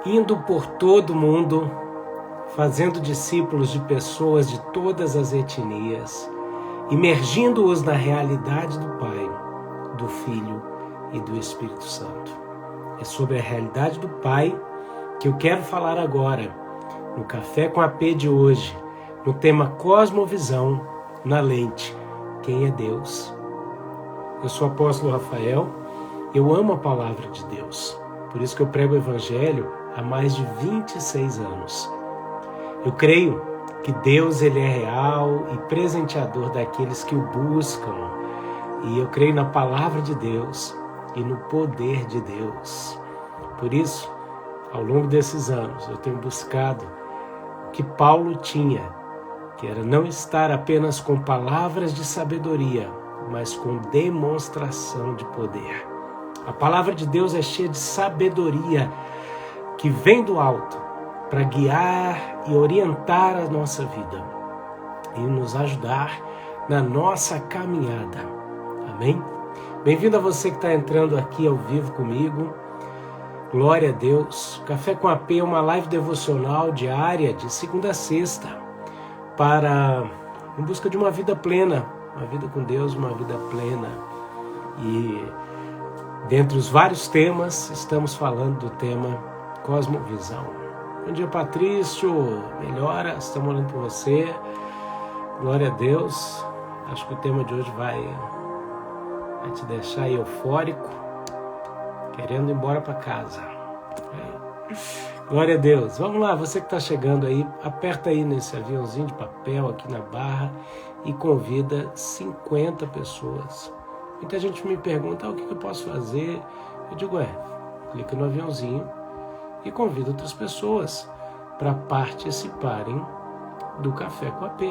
indo por todo o mundo, fazendo discípulos de pessoas de todas as etnias, imergindo-os na realidade do Pai, do Filho e do Espírito Santo. É sobre a realidade do Pai que eu quero falar agora, no Café com AP de hoje, no tema Cosmovisão, na lente Quem é Deus? Eu sou o apóstolo Rafael, eu amo a palavra de Deus, por isso que eu prego o Evangelho há mais de 26 anos. Eu creio que Deus ele é real e presenteador daqueles que o buscam, e eu creio na palavra de Deus e no poder de Deus. Por isso, ao longo desses anos, eu tenho buscado o que Paulo tinha, que era não estar apenas com palavras de sabedoria, mas com demonstração de poder. A palavra de Deus é cheia de sabedoria que vem do alto para guiar e orientar a nossa vida e nos ajudar na nossa caminhada. Amém? Bem-vindo a você que está entrando aqui ao vivo comigo. Glória a Deus. Café com AP é uma live devocional diária de segunda a sexta em busca de uma vida plena, uma vida com Deus, uma vida plena. E dentre os vários temas, estamos falando do tema Cosmovisão. Bom dia, Patrício. Melhora, estamos olhando por você. Glória a Deus. Acho que o tema de hoje vai te deixar eufórico, querendo ir embora para casa. Glória a Deus. Vamos lá, você que está chegando aí, aperta aí nesse aviãozinho de papel aqui na barra e convida 50 pessoas. Muita gente me pergunta, o que eu posso fazer? Eu digo, clica no aviãozinho e convida outras pessoas para participarem do Café com AP.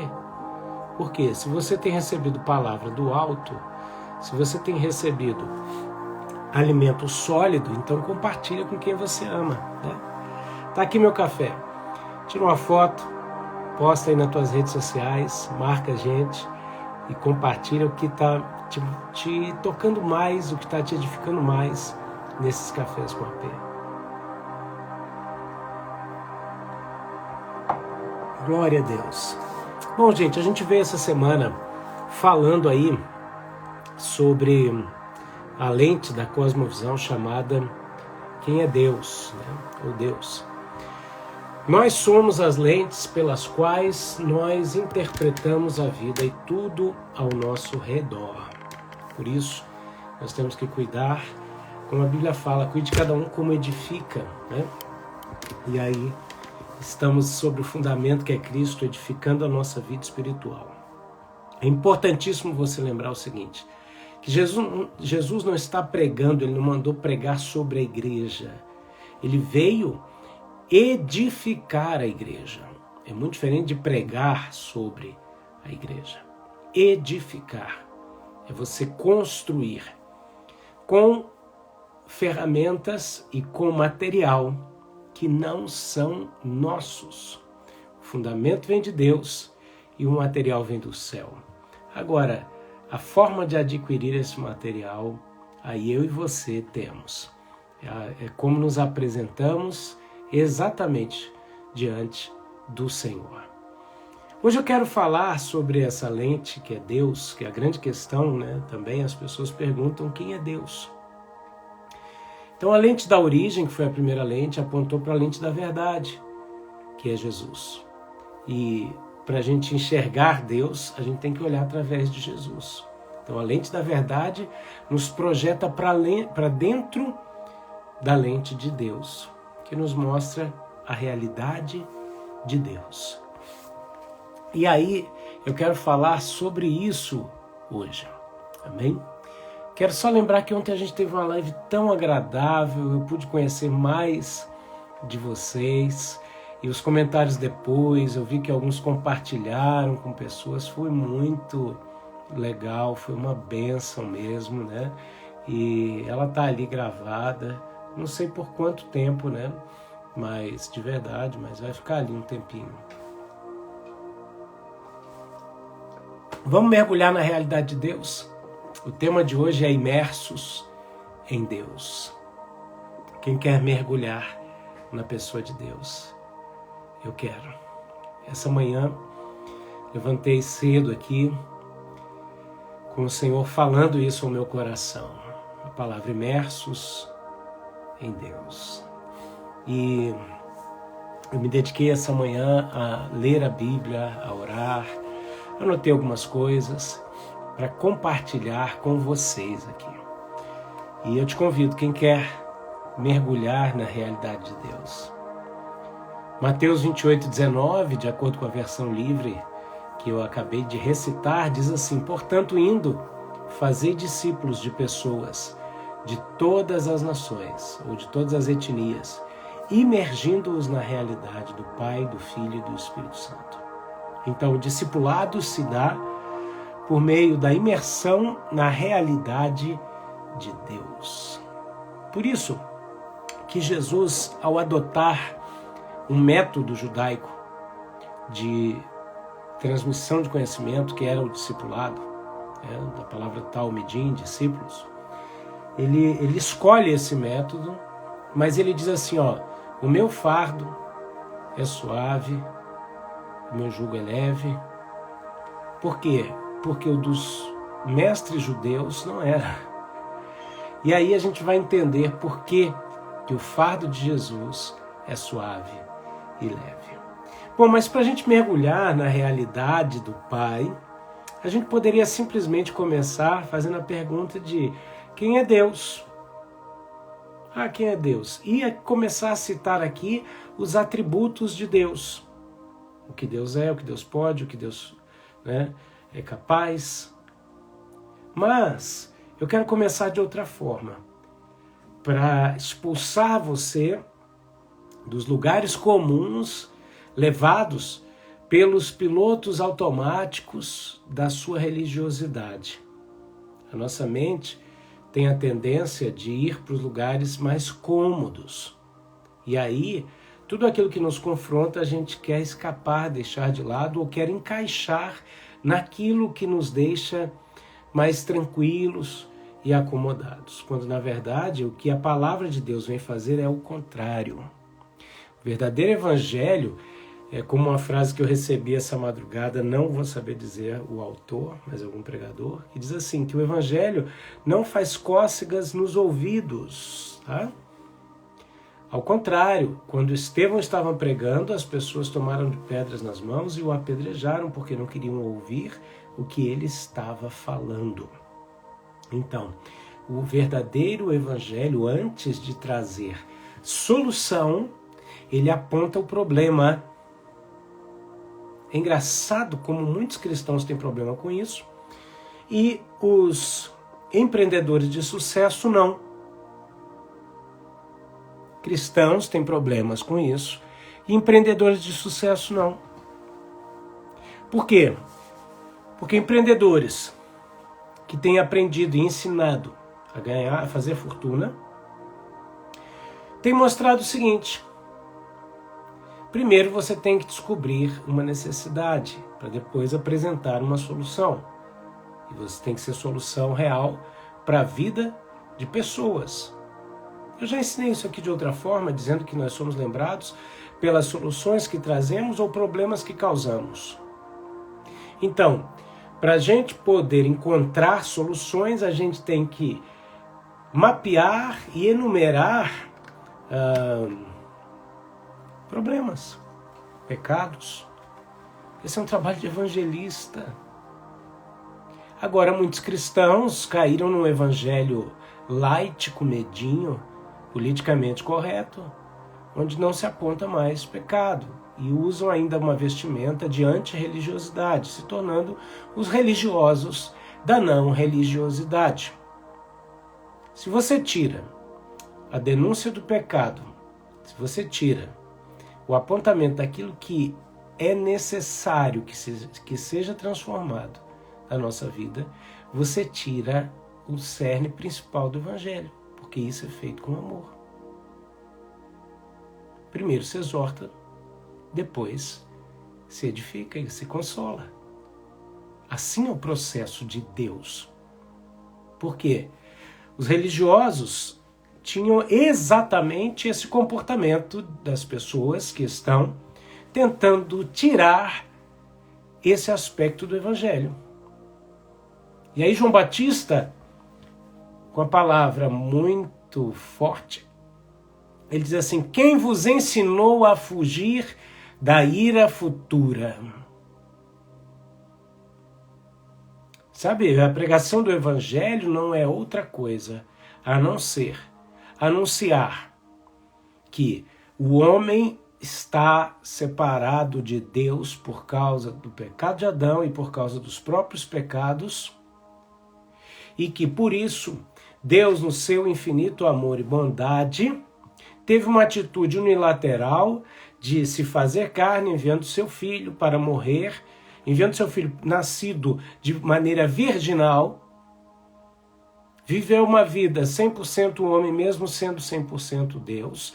Porque se você tem recebido palavra do alto, se você tem recebido alimento sólido, então compartilha com quem você ama, né? Tá aqui meu café. Tira uma foto, posta aí nas tuas redes sociais, marca a gente e compartilha o que está te tocando mais, o que está te edificando mais nesses cafés com AP. Glória a Deus. Bom, gente, a gente veio essa semana falando aí sobre a lente da cosmovisão chamada Quem é Deus, né? Ou Deus. Nós somos as lentes pelas quais nós interpretamos a vida e tudo ao nosso redor. Por isso, nós temos que cuidar, como a Bíblia fala, cuide de cada um como edifica, né? E aí, estamos sobre o fundamento que é Cristo, edificando a nossa vida espiritual. É importantíssimo você lembrar o seguinte, que Jesus não está pregando, ele não mandou pregar sobre a igreja. Ele veio edificar a igreja. É muito diferente de pregar sobre a igreja. Edificar é você construir com ferramentas e com material que não são nossos. O fundamento vem de Deus e o material vem do céu. Agora, a forma de adquirir esse material, aí eu e você temos. É como nos apresentamos exatamente diante do Senhor. Hoje eu quero falar sobre essa lente que é Deus, que é a grande questão, né? Também as pessoas perguntam quem é Deus. Então a lente da origem, que foi a primeira lente, apontou para a lente da verdade, que é Jesus. E para a gente enxergar Deus, a gente tem que olhar através de Jesus. Então a lente da verdade nos projeta para dentro da lente de Deus, que nos mostra a realidade de Deus. E aí eu quero falar sobre isso hoje. Amém? Quero só lembrar que ontem a gente teve uma live tão agradável, eu pude conhecer mais de vocês. E os comentários depois, eu vi que alguns compartilharam com pessoas, foi muito legal, foi uma bênção mesmo, né? E ela tá ali gravada, não sei por quanto tempo, né? Mas, de verdade, mas vai ficar ali um tempinho. Vamos mergulhar na realidade de Deus? O tema de hoje é imersos em Deus. Quem quer mergulhar na pessoa de Deus. Eu quero. Essa manhã, levantei cedo aqui, com o Senhor falando isso ao meu coração. A palavra imersos em Deus. E eu me dediquei essa manhã a ler a Bíblia, a orar. Anotei algumas coisas para compartilhar com vocês aqui. E eu te convido, quem quer mergulhar na realidade de Deus. Mateus 28:19, de acordo com a versão livre que eu acabei de recitar, diz assim: portanto, indo, fazei discípulos de pessoas de todas as nações, ou de todas as etnias, imergindo-os na realidade do Pai, do Filho e do Espírito Santo. Então, o discipulado se dá por meio da imersão na realidade de Deus. Por isso que Jesus, ao adotar um método judaico de transmissão de conhecimento, que era o discipulado, da palavra talmidim, discípulos, ele escolhe esse método, mas ele diz assim, o meu fardo é suave, o meu jugo é leve. Por quê? Porque o dos mestres judeus não era. E aí a gente vai entender por que o fardo de Jesus é suave e leve. Bom, mas para a gente mergulhar na realidade do Pai, a gente poderia simplesmente começar fazendo a pergunta de quem é Deus? Quem é Deus? E começar a citar aqui os atributos de Deus. O que Deus é, o que Deus pode, o que Deus é capaz. Mas eu quero começar de outra forma, para expulsar você dos lugares comuns levados pelos pilotos automáticos da sua religiosidade. A nossa mente tem a tendência de ir para os lugares mais cômodos. E aí, tudo aquilo que nos confronta, a gente quer escapar, deixar de lado ou quer encaixar naquilo que nos deixa mais tranquilos e acomodados. Quando, na verdade, o que a palavra de Deus vem fazer é o contrário. O verdadeiro evangelho é como uma frase que eu recebi essa madrugada, não vou saber dizer o autor, mas algum pregador, que diz assim, que o evangelho não faz cócegas nos ouvidos, tá? Ao contrário, quando Estevão estava pregando, as pessoas tomaram de pedras nas mãos e o apedrejaram porque não queriam ouvir o que ele estava falando. Então, o verdadeiro evangelho, antes de trazer solução, ele aponta o problema. É engraçado como muitos cristãos têm problema com isso e os empreendedores de sucesso não. Cristãos têm problemas com isso e empreendedores de sucesso não. Por quê? Porque empreendedores que têm aprendido e ensinado a ganhar, a fazer fortuna, têm mostrado o seguinte: primeiro você tem que descobrir uma necessidade para depois apresentar uma solução. E você tem que ser solução real para a vida de pessoas. Eu já ensinei isso aqui de outra forma, dizendo que nós somos lembrados pelas soluções que trazemos ou problemas que causamos. Então, para a gente poder encontrar soluções, a gente tem que mapear e enumerar problemas, pecados. Esse é um trabalho de evangelista. Agora, muitos cristãos caíram num evangelho light, comedinho, politicamente correto, onde não se aponta mais pecado e usam ainda uma vestimenta de antirreligiosidade, se tornando os religiosos da não religiosidade. Se você tira a denúncia do pecado, se você tira o apontamento daquilo que é necessário que seja transformado na nossa vida, você tira o cerne principal do evangelho, porque isso é feito com amor. Primeiro se exorta, depois se edifica e se consola. Assim é o processo de Deus. Por quê? Os religiosos tinham exatamente esse comportamento das pessoas que estão tentando tirar esse aspecto do Evangelho. E aí João Batista, com a palavra muito forte, ele diz assim: quem vos ensinou a fugir da ira futura? Sabe, a pregação do Evangelho não é outra coisa a não ser anunciar que o homem está separado de Deus por causa do pecado de Adão e por causa dos próprios pecados, e que por isso Deus, no seu infinito amor e bondade, teve uma atitude unilateral de se fazer carne, enviando seu filho para morrer, enviando seu filho nascido de maneira virginal, viveu uma vida 100% homem, mesmo sendo 100% Deus,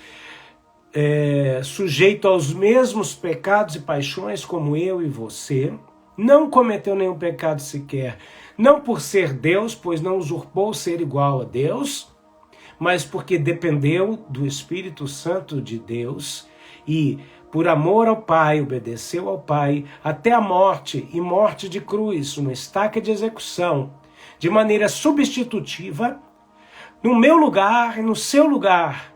sujeito aos mesmos pecados e paixões como eu e você, não cometeu nenhum pecado sequer, não por ser Deus, pois não usurpou ser igual a Deus, mas porque dependeu do Espírito Santo de Deus e, por amor ao Pai, obedeceu ao Pai até a morte, e morte de cruz, uma estaca de execução, de maneira substitutiva, no meu lugar e no seu lugar,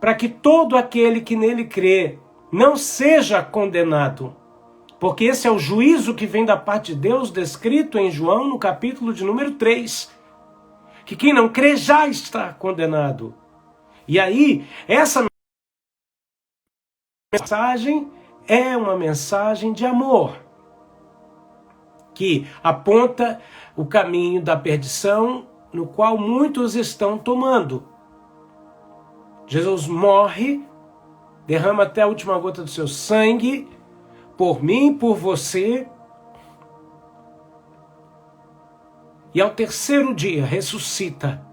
para que todo aquele que nele crê não seja condenado. Porque esse é o juízo que vem da parte de Deus, descrito em João, no capítulo de número 3. Que quem não crê já está condenado. E aí, essa mensagem é uma mensagem de amor, que aponta o caminho da perdição, no qual muitos estão tomando. Jesus morre, derrama até a última gota do seu sangue, por mim, por você, e ao terceiro dia ressuscita.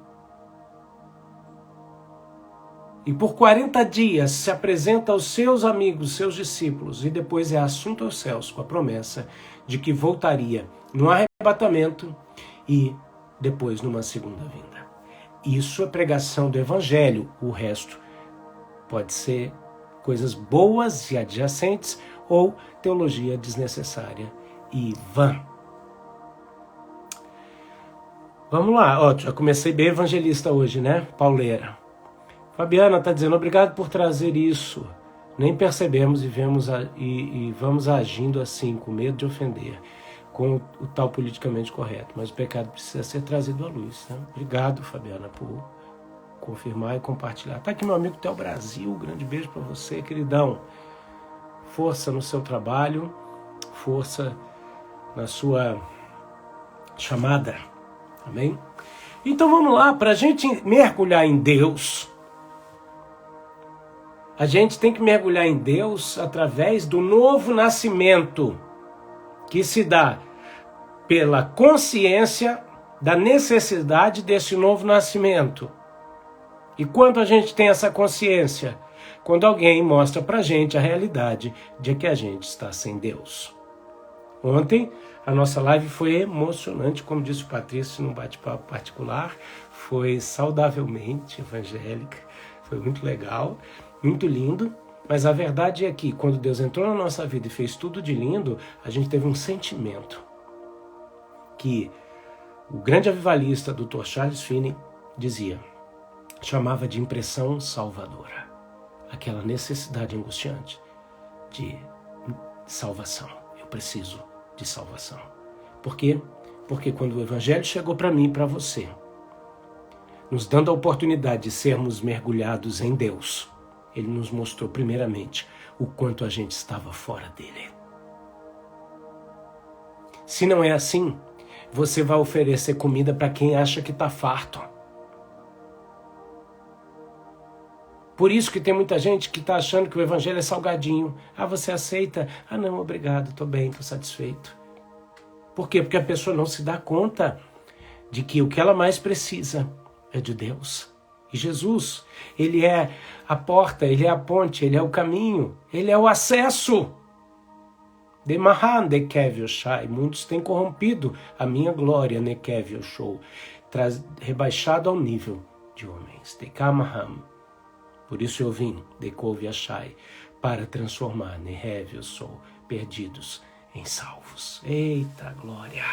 E por 40 dias se apresenta aos seus amigos, seus discípulos, e depois é assunto aos céus, com a promessa de que voltaria no arrebatamento e depois numa segunda vinda. Isso é pregação do Evangelho. O resto pode ser coisas boas e adjacentes ou teologia desnecessária e vã. Vamos lá, ó, já comecei bem evangelista hoje, né? Pauleira. Fabiana está dizendo, obrigado por trazer isso. Nem percebemos e vamos agindo assim, com medo de ofender, com o tal politicamente correto. Mas o pecado precisa ser trazido à luz. Né? Obrigado, Fabiana, por confirmar e compartilhar. Tá aqui meu amigo Theo Brasil, grande beijo para você, queridão. Força no seu trabalho, força na sua chamada. Amém? Então vamos lá, para a gente mergulhar em Deus, a gente tem que mergulhar em Deus através do novo nascimento, que se dá pela consciência da necessidade desse novo nascimento. E quando a gente tem essa consciência? Quando alguém mostra pra gente a realidade de que a gente está sem Deus. Ontem, a nossa live foi emocionante, como disse o Patrício num bate-papo particular, foi saudavelmente evangélica, foi muito legal, muito lindo, mas a verdade é que quando Deus entrou na nossa vida e fez tudo de lindo, a gente teve um sentimento que o grande avivalista Dr. Charles Finney dizia, chamava de impressão salvadora, aquela necessidade angustiante de salvação. Eu preciso de salvação. Por quê? Porque quando o Evangelho chegou para mim e para você, nos dando a oportunidade de sermos mergulhados em Deus, Ele nos mostrou primeiramente o quanto a gente estava fora dele. Se não é assim, você vai oferecer comida para quem acha que está farto. Por isso que tem muita gente que está achando que o Evangelho é salgadinho. Ah, você aceita? Ah, não, obrigado, estou bem, estou satisfeito. Por quê? Porque a pessoa não se dá conta de que o que ela mais precisa é de Deus. E Jesus, Ele é a porta, Ele é a ponte, Ele é o caminho, Ele é o acesso. De Mahan de Kevio Shai, muitos têm corrompido a minha glória, ne Kevio Show, rebaixado ao nível de homens. Dekamaham. Por isso eu vim, Dekov Yashai, para transformar Nehev eu sou, perdidos em salvos. Eita glória!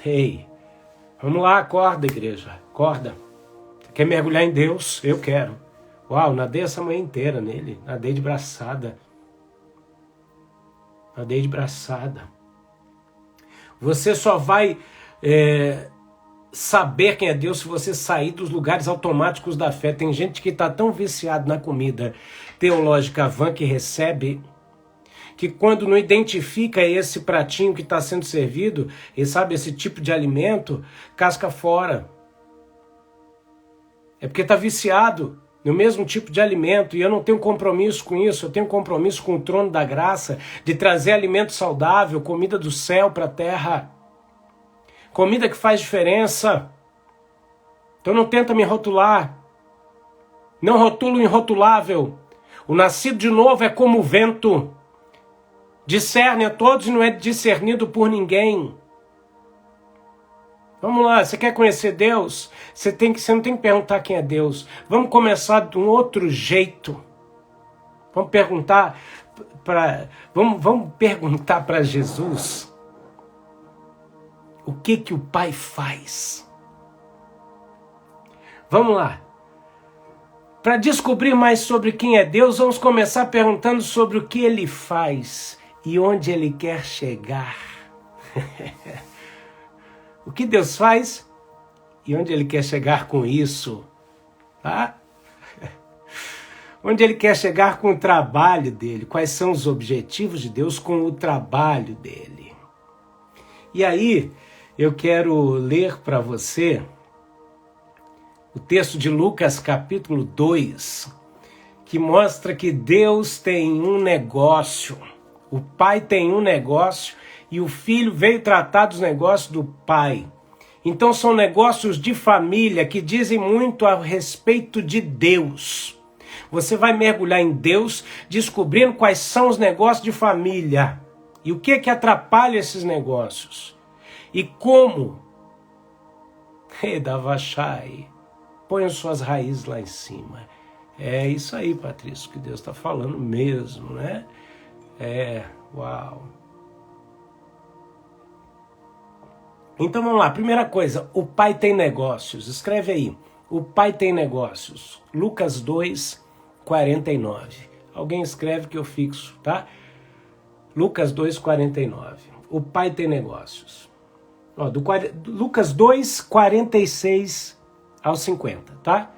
Ei, vamos lá, acorda, igreja, acorda. Você quer mergulhar em Deus? Eu quero. Uau, nadei essa manhã inteira nele, nadei de braçada. Nadei de braçada. Você só vai saber quem é Deus se você sair dos lugares automáticos da fé. Tem gente que está tão viciado na comida teológica vã que recebe, que quando não identifica esse pratinho que está sendo servido, e sabe, esse tipo de alimento, casca fora. É porque está viciado no mesmo tipo de alimento, e eu não tenho compromisso com isso, eu tenho compromisso com o trono da graça, de trazer alimento saudável, comida do céu para a terra, comida que faz diferença. Então não tenta me rotular, não rotulo o irrotulável. O nascido de novo é como o vento, discerne a todos e não é discernido por ninguém. Vamos lá, você quer conhecer Deus? Você não tem que perguntar quem é Deus. Vamos começar de um outro jeito. Vamos perguntar para Jesus o que o Pai faz. Vamos lá. Para descobrir mais sobre quem é Deus, vamos começar perguntando sobre o que Ele faz e onde Ele quer chegar. O que Deus faz e onde Ele quer chegar com isso, tá? Onde Ele quer chegar com o trabalho dEle, quais são os objetivos de Deus com o trabalho dEle. E aí, eu quero ler para você o texto de Lucas capítulo 2, que mostra que Deus tem um negócio, o Pai tem um negócio, e o Filho veio tratar dos negócios do Pai. Então são negócios de família que dizem muito a respeito de Deus. Você vai mergulhar em Deus, descobrindo quais são os negócios de família. E o que atrapalha esses negócios. E como? Davashai, ponham suas raízes lá em cima. É isso aí, Patrício, que Deus está falando mesmo, né? Uau. Então vamos lá, primeira coisa, o Pai tem negócios, escreve aí, o Pai tem negócios, Lucas 2, 49, alguém escreve que eu fixo, tá? Lucas 2, 49, o Pai tem negócios, Lucas 2, 46 ao 50, tá?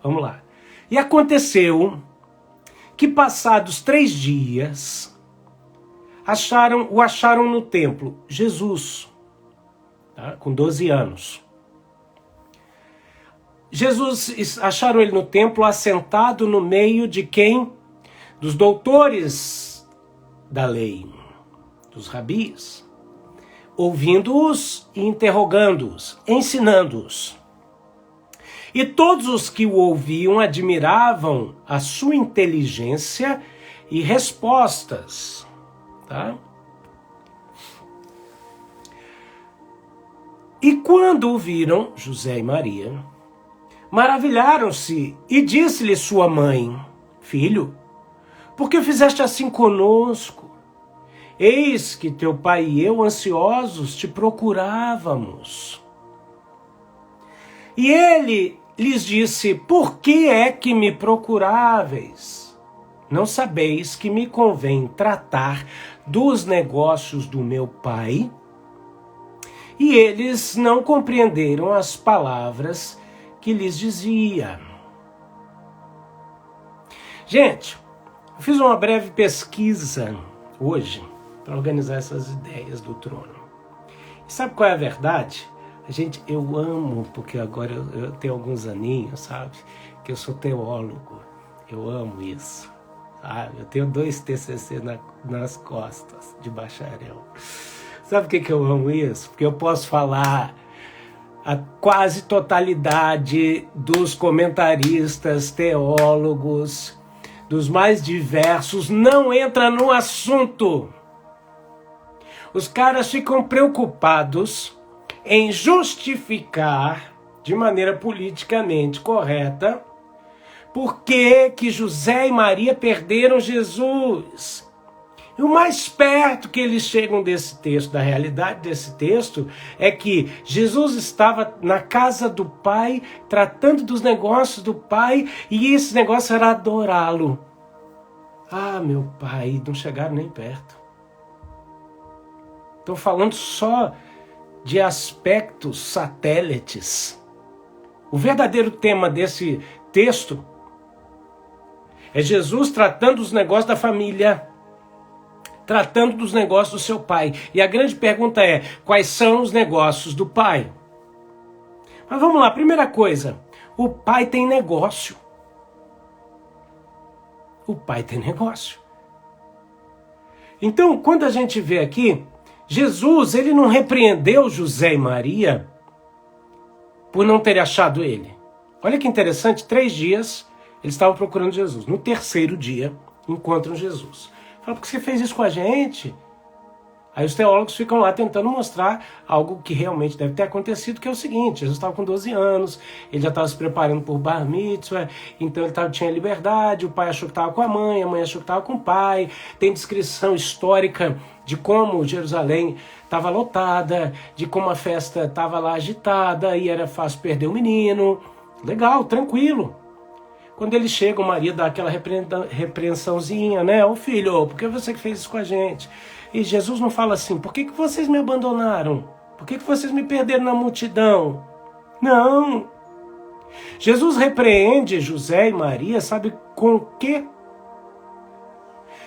Vamos lá, e aconteceu que passados 3 dias, o acharam no templo, Jesus, com 12 anos. Jesus, acharam ele no templo assentado no meio de quem? Dos doutores da lei, dos rabis, ouvindo-os e interrogando-os, ensinando-os. E todos os que o ouviam admiravam a sua inteligência e respostas, tá? E quando o viram, José e Maria, maravilharam-se e disse-lhe sua mãe, filho, por que fizeste assim conosco? Eis que teu pai e eu, ansiosos, te procurávamos. E ele lhes disse, por que é que me procuráveis? Não sabeis que me convém tratar dos negócios do meu pai? E eles não compreenderam as palavras que lhes dizia. Gente, eu fiz uma breve pesquisa hoje para organizar essas ideias do trono. E sabe qual é a verdade? Eu amo, porque agora eu tenho alguns aninhos, sabe? Que eu sou teólogo. Eu amo isso, sabe? Eu tenho 2 TCC nas costas de bacharel. Sabe por que eu amo isso? Porque eu posso falar a quase totalidade dos comentaristas, teólogos, dos mais diversos, não entra no assunto. Os caras ficam preocupados em justificar, de maneira politicamente correta, por que que José e Maria perderam Jesus. E o mais perto que eles chegam desse texto, da realidade desse texto, é que Jesus estava na casa do Pai, tratando dos negócios do Pai, e esse negócio era adorá-lo. Ah, meu Pai, não chegaram nem perto. Estou falando só de aspectos satélites. O verdadeiro tema desse texto é Jesus tratando dos negócios da família, tratando dos negócios do seu pai. E a grande pergunta é, quais são os negócios do pai? Mas vamos lá, primeira coisa, o pai tem negócio. O pai tem negócio. Então, quando a gente vê aqui, Jesus, ele não repreendeu José e Maria por não terem achado ele. Olha que interessante, 3 dias eles estavam procurando Jesus. No 3º dia, encontram Jesus. Fala, por que você fez isso com a gente? Aí os teólogos ficam lá tentando mostrar algo que realmente deve ter acontecido, que é o seguinte, Jesus estava com 12 anos, ele já estava se preparando por bar mitzvah, então ele tinha liberdade, o pai achou que estava com a mãe achou que estava com o pai, tem descrição histórica de como Jerusalém estava lotada, de como a festa estava lá agitada e era fácil perder o menino. Legal, tranquilo. Quando eles chegam, Maria dá aquela repreensãozinha, né? Ô filho, por que você que fez isso com a gente? E Jesus não fala assim, por que vocês me abandonaram? Por que vocês me perderam na multidão? Não. Jesus repreende José e Maria, sabe com o quê?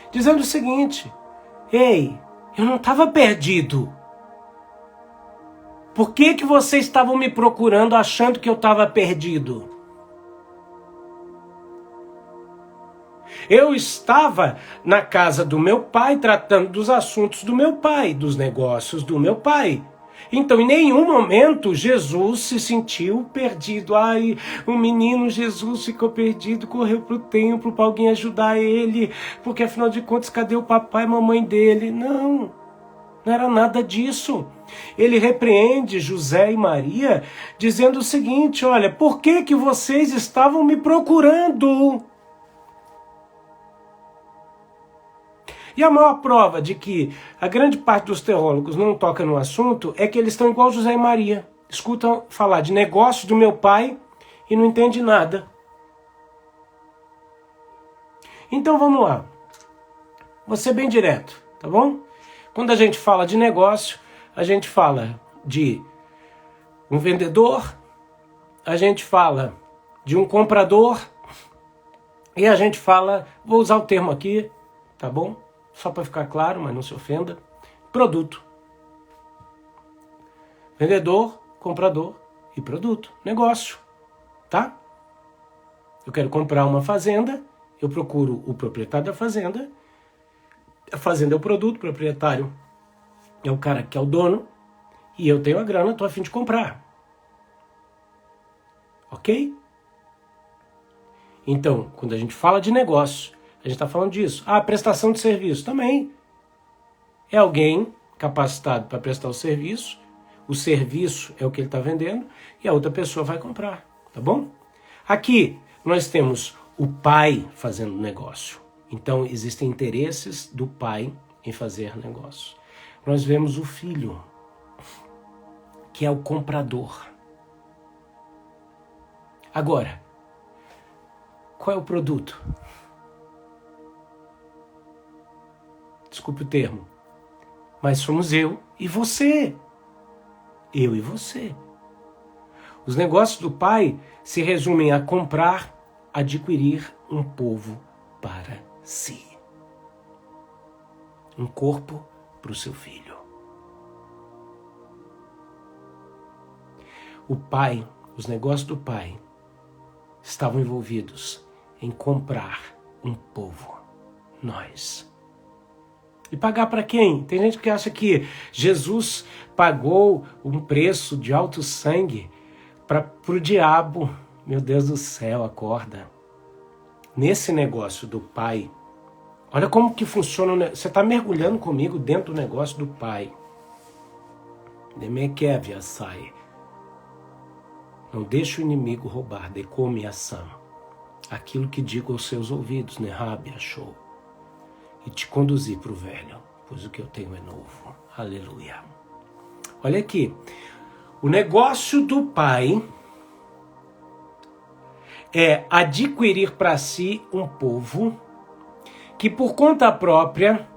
Dizendo o seguinte, ei, eu não estava perdido. Por que vocês estavam me procurando achando que eu estava perdido? Eu estava na casa do meu pai, tratando dos assuntos do meu pai, dos negócios do meu pai. Então, em nenhum momento, Jesus se sentiu perdido. Ai, o menino Jesus ficou perdido, correu para o templo para alguém ajudar ele, porque afinal de contas, cadê o papai e mamãe dele? Não, não era nada disso. Ele repreende José e Maria, dizendo o seguinte, olha, por que vocês estavam me procurando? E a maior prova de que a grande parte dos teólogos não toca no assunto é que eles estão igual José e Maria. Escutam falar de negócio do meu pai e não entendem nada. Então vamos lá. Vou ser bem direto, tá bom? Quando a gente fala de negócio, a gente fala de um vendedor, a gente fala de um comprador e a gente fala, vou usar o termo aqui, tá bom? Só para ficar claro, mas não se ofenda, produto. Vendedor, comprador e produto. Negócio, tá? Eu quero comprar uma fazenda, eu procuro o proprietário da fazenda, a fazenda é o produto, o proprietário é o cara que é o dono, e eu tenho a grana, estou a fim de comprar. Ok? Então, quando a gente fala de negócio, a gente está falando disso. Ah, prestação de serviço também. É alguém capacitado para prestar o serviço é o que ele está vendendo, e a outra pessoa vai comprar, tá bom? Aqui nós temos o pai fazendo negócio. Então existem interesses do pai em fazer negócio. Nós vemos o filho, que é o comprador. Agora, qual é o produto? Desculpe o termo, mas somos eu e você. Eu e você. Os negócios do pai se resumem a comprar, adquirir um povo para si. Um corpo para o seu filho. O pai, os negócios do pai, estavam envolvidos em comprar um povo, nós. E pagar para quem? Tem gente que acha que Jesus pagou um preço de alto sangue para o diabo. Meu Deus do céu, acorda. Nesse negócio do pai, olha como que funciona. Você está mergulhando comigo dentro do negócio do pai. Não deixe o inimigo roubar de comeação aquilo que digo aos seus ouvidos, Nehab achou, e te conduzir para o velho, pois o que eu tenho é novo. Aleluia. Olha aqui, o negócio do pai é adquirir para si um povo que por conta própria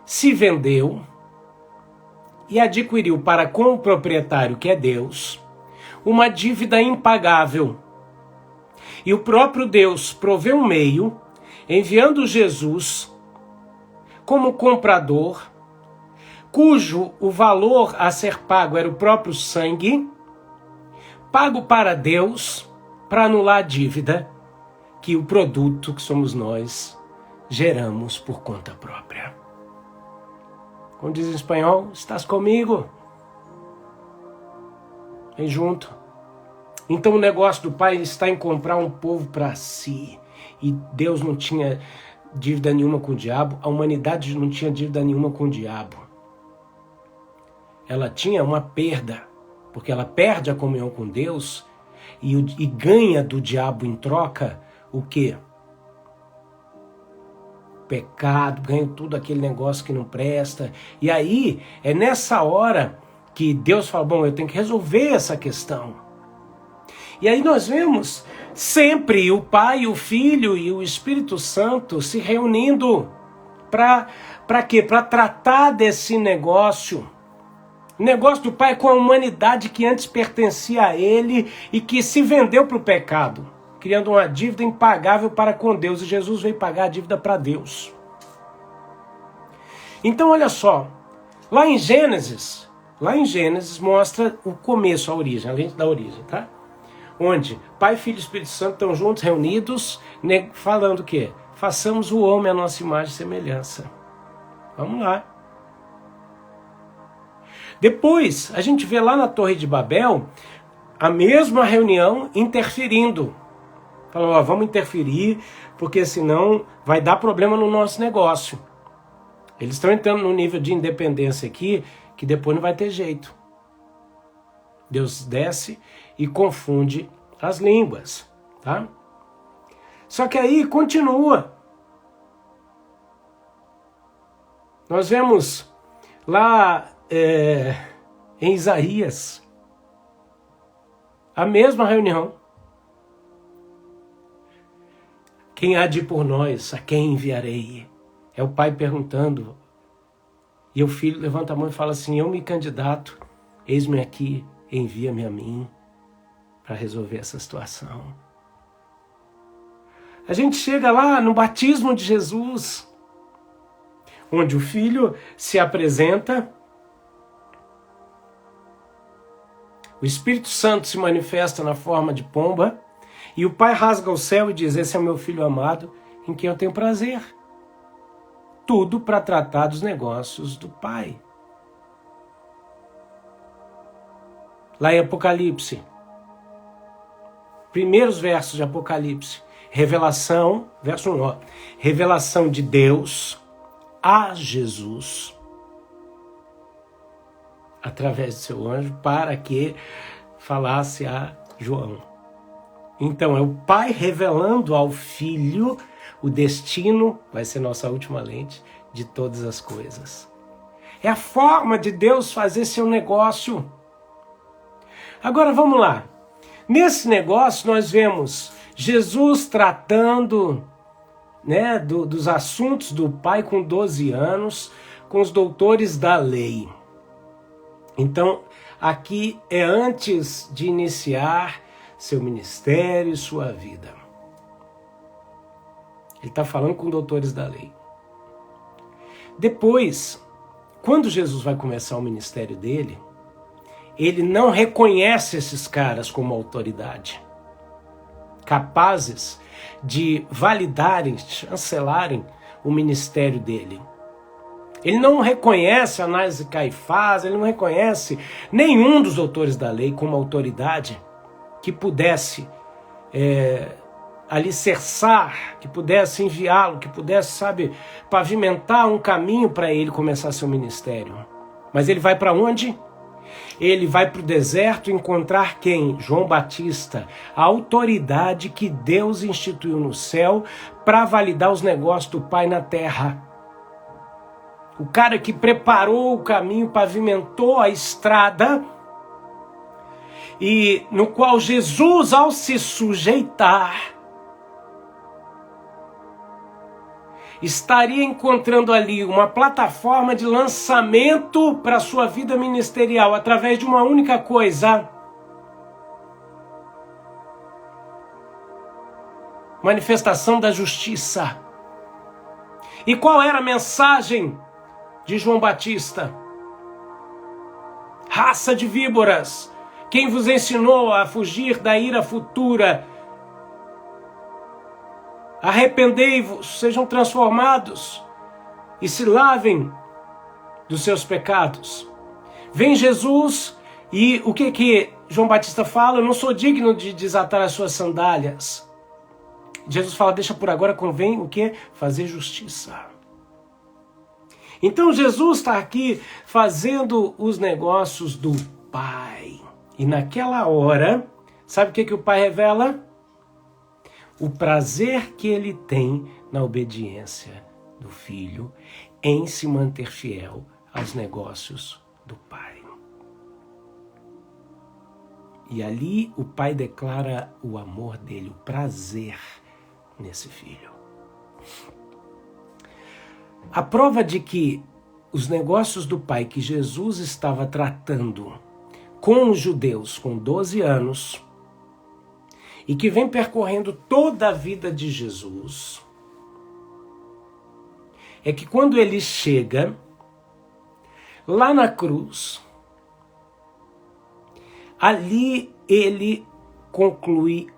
se vendeu e adquiriu para com o proprietário, que é Deus, uma dívida impagável. E o próprio Deus proveu um meio, enviando Jesus como comprador, cujo o valor a ser pago era o próprio sangue, pago para Deus, para anular a dívida que o produto, que somos nós, geramos por conta própria. Como diz em espanhol, estás comigo? Vem junto. Então o negócio do pai está em comprar um povo para si. E Deus não tinha dívida nenhuma com o diabo, a humanidade não tinha dívida nenhuma com o diabo. Ela tinha uma perda, porque ela perde a comunhão com Deus e ganha do diabo em troca o quê? Pecado, ganha tudo aquele negócio que não presta. E aí, é nessa hora que Deus fala, bom, eu tenho que resolver essa questão. E aí nós vemos sempre o Pai, o Filho e o Espírito Santo se reunindo para quê? Para tratar desse negócio. O negócio do Pai é com a humanidade que antes pertencia a Ele e que se vendeu para o pecado, criando uma dívida impagável para com Deus. E Jesus veio pagar a dívida para Deus. Então olha só, lá em Gênesis mostra o começo, a origem, a lente da origem, tá? Onde Pai, Filho e Espírito Santo estão juntos, reunidos, falando o quê? Façamos o homem à nossa imagem e semelhança. Vamos lá. Depois, a gente vê lá na Torre de Babel, a mesma reunião interferindo. Falando, ó, vamos interferir, porque senão vai dar problema no nosso negócio. Eles estão entrando num nível de independência aqui, que depois não vai ter jeito. Deus desce e confunde as línguas, tá? Só que aí continua. Nós vemos lá em Isaías a mesma reunião. Quem há de ir por nós? A quem enviarei? É o pai perguntando. E o filho levanta a mão e fala assim, eu me candidato, eis-me aqui, envia-me a mim para resolver essa situação. A gente chega lá no batismo de Jesus, onde o filho se apresenta, o Espírito Santo se manifesta na forma de pomba, e o pai rasga o céu e diz, esse é o meu filho amado, em quem eu tenho prazer. Tudo para tratar dos negócios do pai. Lá em Apocalipse, primeiros versos de Apocalipse, revelação, verso 1, ó, revelação de Deus a Jesus, através de seu anjo, para que falasse a João. Então, é o pai revelando ao filho o destino, vai ser nossa última lente, de todas as coisas. É a forma de Deus fazer seu negócio. Agora vamos lá. Nesse negócio nós vemos Jesus tratando, né, dos assuntos do pai com 12 anos, com os doutores da lei. Então, aqui é antes de iniciar seu ministério e sua vida. Ele está falando com doutores da lei. Depois, quando Jesus vai começar o ministério dele, ele não reconhece esses caras como autoridade, capazes de validarem, chancelarem o ministério dele. Ele não reconhece Anás e Caifás, ele não reconhece nenhum dos doutores da lei como autoridade que pudesse alicerçar, que pudesse enviá-lo, que pudesse, sabe, pavimentar um caminho para ele começar seu ministério. Mas ele vai para onde? Ele vai para o deserto encontrar quem? João Batista, a autoridade que Deus instituiu no céu para validar os negócios do Pai na terra. O cara que preparou o caminho, pavimentou a estrada, e no qual Jesus, ao se sujeitar, estaria encontrando ali uma plataforma de lançamento para a sua vida ministerial através de uma única coisa: manifestação da justiça. E qual era a mensagem de João Batista? Raça de víboras, quem vos ensinou a fugir da ira futura? Arrependei-vos, sejam transformados e se lavem dos seus pecados. Vem Jesus e o que João Batista fala? Eu não sou digno de desatar as suas sandálias. Jesus fala, deixa por agora, convém o quê? Fazer justiça. Então Jesus está aqui fazendo os negócios do Pai. E naquela hora, sabe o que o Pai revela? O prazer que ele tem na obediência do Filho em se manter fiel aos negócios do Pai. E ali o Pai declara o amor dele, o prazer nesse Filho. A prova de que os negócios do Pai que Jesus estava tratando com os judeus com 12 anos e que vem percorrendo toda a vida de Jesus, é que quando ele chega lá na cruz, ali ele conclui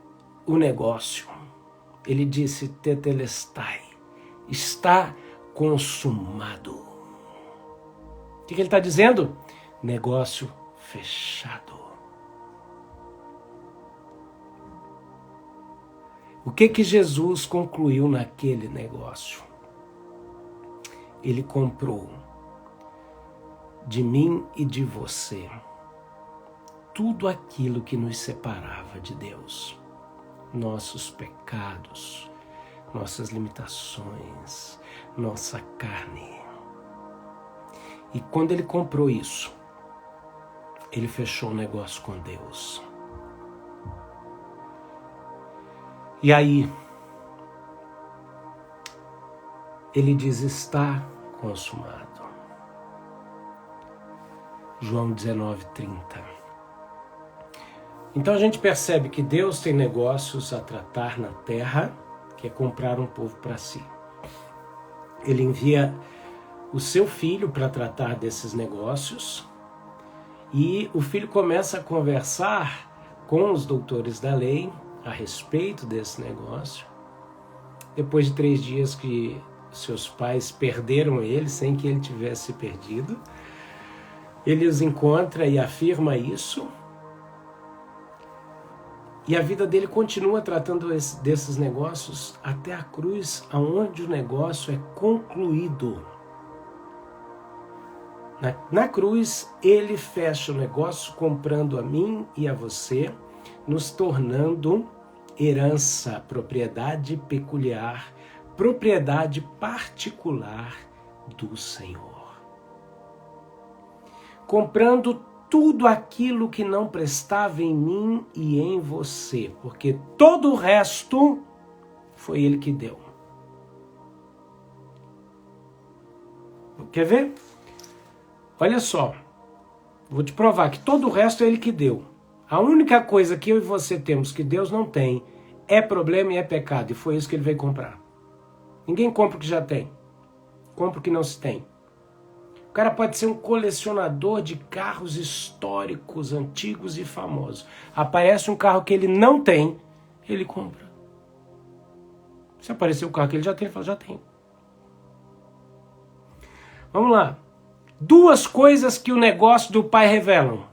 o negócio. Ele disse, tetelestai, está consumado. O que ele está dizendo? Negócio fechado. O que Jesus concluiu naquele negócio? Ele comprou de mim e de você tudo aquilo que nos separava de Deus. Nossos pecados, nossas limitações, nossa carne. E quando ele comprou isso, ele fechou o negócio com Deus. E aí, ele diz, está consumado. João 19:30. Então a gente percebe que Deus tem negócios a tratar na terra, que é comprar um povo para si. Ele envia o seu filho para tratar desses negócios, e o filho começa a conversar com os doutores da lei a respeito desse negócio. Depois de 3 dias que seus pais perderam ele, sem que ele tivesse perdido, ele os encontra e afirma isso. E a vida dele continua tratando desses negócios até a cruz, aonde o negócio é concluído. Na cruz, ele fecha o negócio comprando a mim e a você, nos tornando herança, propriedade peculiar, propriedade particular do Senhor. Comprando tudo aquilo que não prestava em mim e em você, porque todo o resto foi ele que deu. Quer ver? Olha só, vou te provar que todo o resto é ele que deu. A única coisa que eu e você temos que Deus não tem é problema e é pecado, e foi isso que ele veio comprar. Ninguém compra o que já tem, compra o que não se tem. O cara pode ser um colecionador de carros históricos, antigos e famosos. Aparece um carro que ele não tem, ele compra. Se aparecer o carro que ele já tem, ele fala, já tem. Vamos lá. 2 coisas que o negócio do Pai revelam.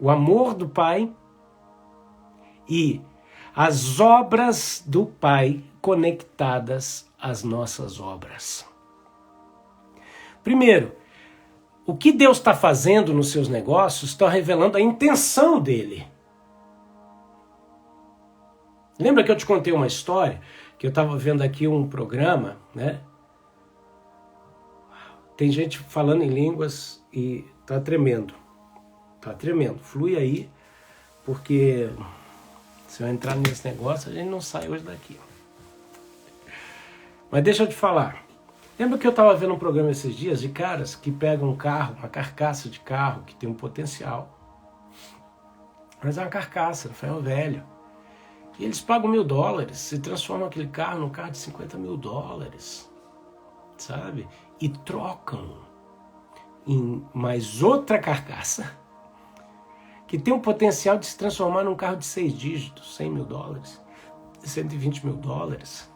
O amor do Pai e as obras do Pai conectadas às nossas obras. Primeiro, O que Deus está fazendo nos seus negócios está revelando a intenção dele. Lembra que eu te contei uma história? Que eu estava vendo aqui um programa, né? Tem gente falando em línguas e tá tremendo. Tá tremendo. Flui aí, porque se eu entrar nesse negócio, a gente não sai hoje daqui. Mas deixa eu te falar. Lembra que eu estava vendo um programa esses dias de caras que pegam um carro, uma carcaça de carro que tem um potencial. Mas é uma carcaça, não foi um velho. E eles pagam $1.000 e transformam aquele carro num carro de $50.000. Sabe? E trocam em mais outra carcaça que tem um potencial de se transformar num carro de 6 dígitos, $100.000, $120.000.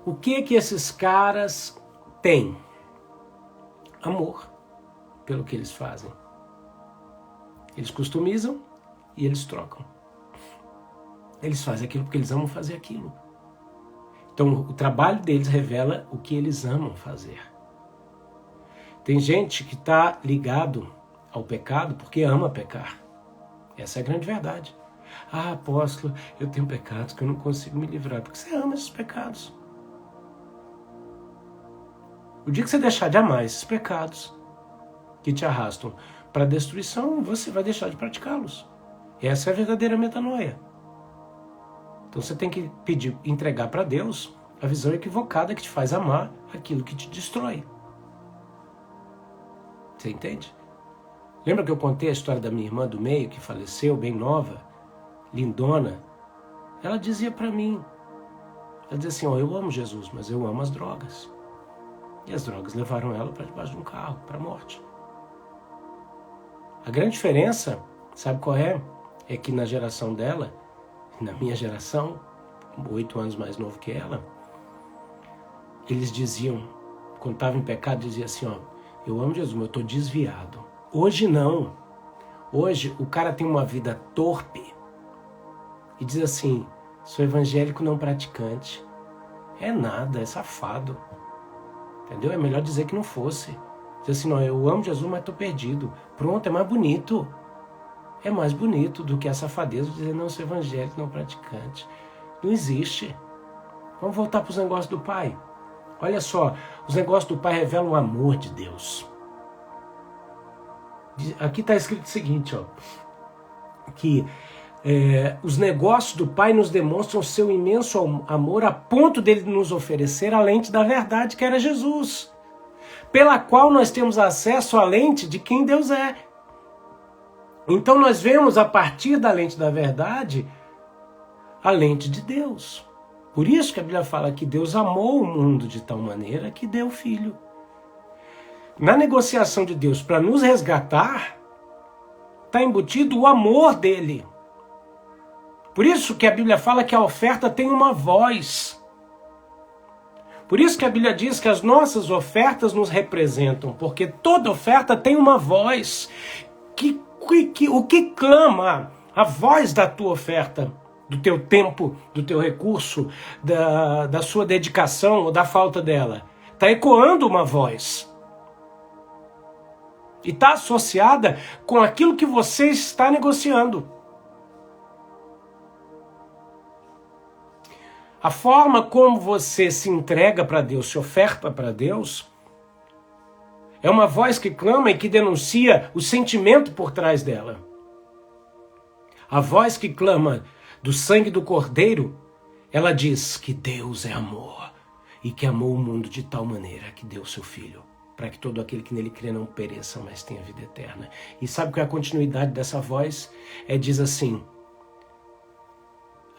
O que esses caras têm? Amor pelo que eles fazem. Eles customizam e eles trocam. Eles fazem aquilo porque eles amam fazer aquilo. Então o trabalho deles revela o que eles amam fazer. Tem gente que está ligado ao pecado porque ama pecar. Essa é a grande verdade. Ah, apóstolo, eu tenho pecados que eu não consigo me livrar. Porque você ama esses pecados. O dia que você deixar de amar esses pecados que te arrastam para a destruição, você vai deixar de praticá-los. Essa é a verdadeira metanoia. Então você tem que entregar para Deus a visão equivocada que te faz amar aquilo que te destrói. Você entende? Lembra que eu contei a história da minha irmã do meio, que faleceu, bem nova, lindona? Ela dizia para mim, ela dizia assim, eu amo Jesus, mas eu amo as drogas. E as drogas levaram ela para debaixo de um carro, para a morte. A grande diferença, sabe qual é? É que na geração dela, na minha geração, 8 anos mais novo que ela, eles diziam, quando estavam em pecado, diziam assim, eu amo Jesus, mas eu estou desviado. Hoje não. Hoje o cara tem uma vida torpe e diz assim, sou evangélico não praticante. É nada, é safado. Entendeu? É melhor dizer que não fosse. Diz assim, eu amo Jesus, mas estou perdido. Pronto, é mais bonito. É mais bonito do que a safadeza de dizer, não, sou evangélico não praticante. Não existe. Vamos voltar para os negócios do Pai. Olha só, os negócios do Pai revelam o amor de Deus. Aqui está escrito o seguinte, que os negócios do Pai nos demonstram seu imenso amor a ponto dele nos oferecer a lente da verdade, que era Jesus, pela qual nós temos acesso à lente de quem Deus é. Então nós vemos a partir da lente da verdade a lente de Deus. Por isso que a Bíblia fala que Deus amou o mundo de tal maneira que deu o Filho. Na negociação de Deus para nos resgatar, está embutido o amor dele. Por isso que a Bíblia fala que a oferta tem uma voz. Por isso que a Bíblia diz que as nossas ofertas nos representam, porque toda oferta tem uma voz. O que clama a voz da tua oferta, do teu tempo, do teu recurso, da sua dedicação ou da falta dela? Está ecoando uma voz. E está associada com aquilo que você está negociando. A forma como você se entrega para Deus, se oferta para Deus, é uma voz que clama e que denuncia o sentimento por trás dela. A voz que clama do sangue do Cordeiro, ela diz que Deus é amor e que amou o mundo de tal maneira que deu seu Filho, para que todo aquele que nele crê não pereça, mas tenha vida eterna. E sabe qual é a continuidade dessa voz? Diz assim,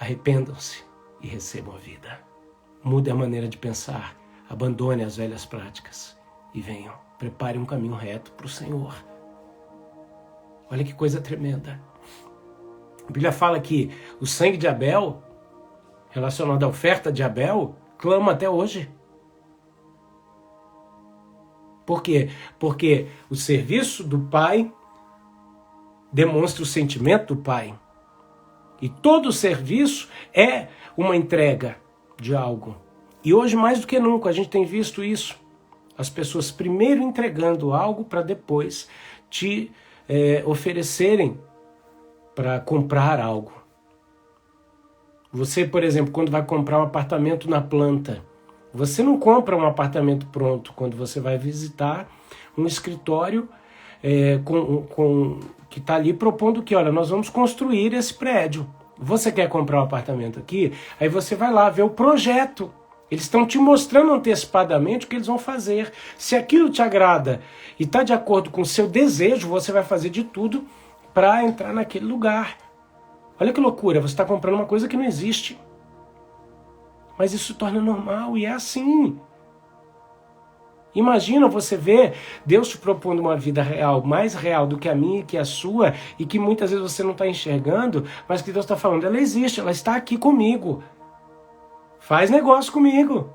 arrependam-se e recebam a vida. Mude a maneira de pensar, abandone as velhas práticas e venham, prepare um caminho reto para o Senhor. Olha que coisa tremenda. A Bíblia fala que o sangue de Abel, relacionado à oferta de Abel, clama até hoje. Por quê? Porque o serviço do Pai demonstra o sentimento do Pai. E todo serviço é uma entrega de algo. E hoje, mais do que nunca, a gente tem visto isso. As pessoas primeiro entregando algo para depois te oferecerem para comprar algo. Você, por exemplo, quando vai comprar um apartamento na planta, você não compra um apartamento pronto quando você vai visitar um escritório que está ali propondo que, olha, nós vamos construir esse prédio. Você quer comprar um apartamento aqui? Aí você vai lá ver o projeto. Eles estão te mostrando antecipadamente o que eles vão fazer. Se aquilo te agrada e está de acordo com o seu desejo, você vai fazer de tudo para entrar naquele lugar. Olha que loucura, você está comprando uma coisa que não existe. Mas isso se torna normal e é assim. Imagina você ver Deus te propondo uma vida real, mais real do que a minha e que a sua, e que muitas vezes você não está enxergando, mas que Deus está falando, ela existe, ela está aqui comigo. Faz negócio comigo.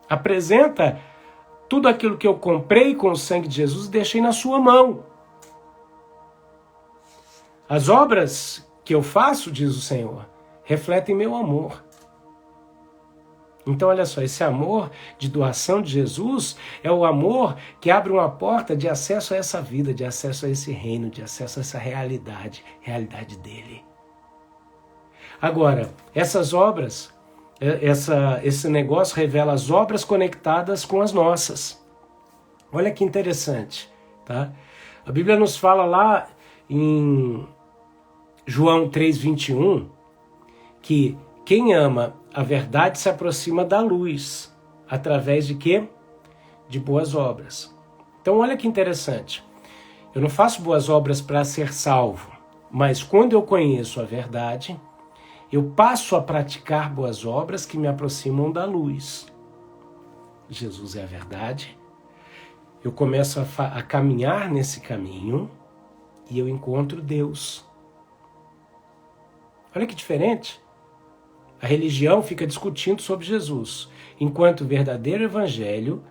Apresenta tudo aquilo que eu comprei com o sangue de Jesus e deixei na sua mão. As obras que eu faço, diz o Senhor, refletem meu amor. Então, olha só, esse amor de doação de Jesus é o amor que abre uma porta de acesso a essa vida, de acesso a esse reino, de acesso a essa realidade dele. Agora, essas obras, esse negócio revela as obras conectadas com as nossas. Olha que interessante, tá? A Bíblia nos fala lá em João 3,21, que quem ama a verdade se aproxima da luz. Através de quê? De boas obras. Então olha que interessante. Eu não faço boas obras para ser salvo, mas quando eu conheço a verdade, eu passo a praticar boas obras que me aproximam da luz. Jesus é a verdade. Eu começo a caminhar nesse caminho e eu encontro Deus. Olha que diferente. A religião fica discutindo sobre Jesus, enquanto o verdadeiro evangelho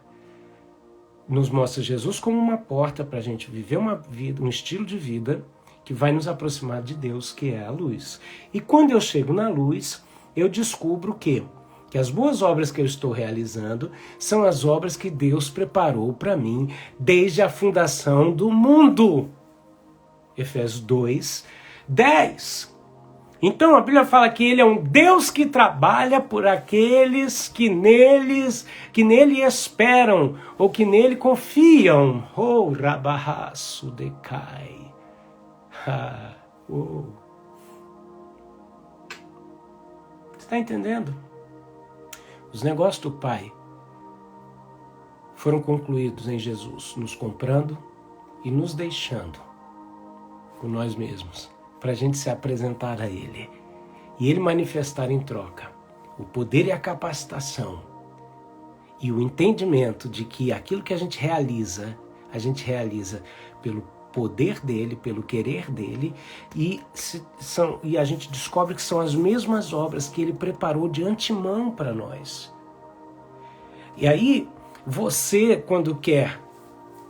nos mostra Jesus como uma porta para a gente viver uma vida, um estilo de vida que vai nos aproximar de Deus, que é a luz. E quando eu chego na luz, eu descubro que as boas obras que eu estou realizando são as obras que Deus preparou para mim desde a fundação do mundo. Efésios 2:10. Então a Bíblia fala que ele é um Deus que trabalha por aqueles que nele esperam ou que nele confiam. Oh, rabarraço decai. Você está entendendo? Os negócios do Pai foram concluídos em Jesus, nos comprando e nos deixando por nós mesmos, para a gente se apresentar a Ele e Ele manifestar em troca o poder e a capacitação e o entendimento de que aquilo que a gente realiza pelo poder dEle, pelo querer dEle, e a gente descobre que são as mesmas obras que Ele preparou de antemão para nós. E aí, você,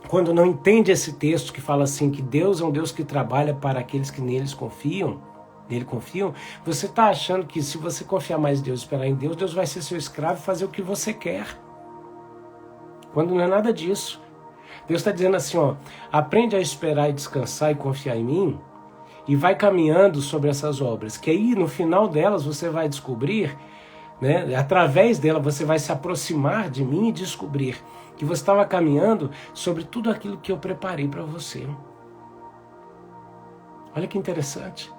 quando não entende esse texto que fala assim, que Deus é um Deus que trabalha para aqueles que nele confiam, você está achando que se você confiar mais em Deus e esperar em Deus, Deus vai ser seu escravo e fazer o que você quer. Quando não é nada disso. Deus está dizendo assim, ó, aprende a esperar e descansar e confiar em mim e vai caminhando sobre essas obras, que aí no final delas você vai descobrir, né, através dela você vai se aproximar de mim e descobrir que você estava caminhando sobre tudo aquilo que eu preparei para você. Olha que interessante.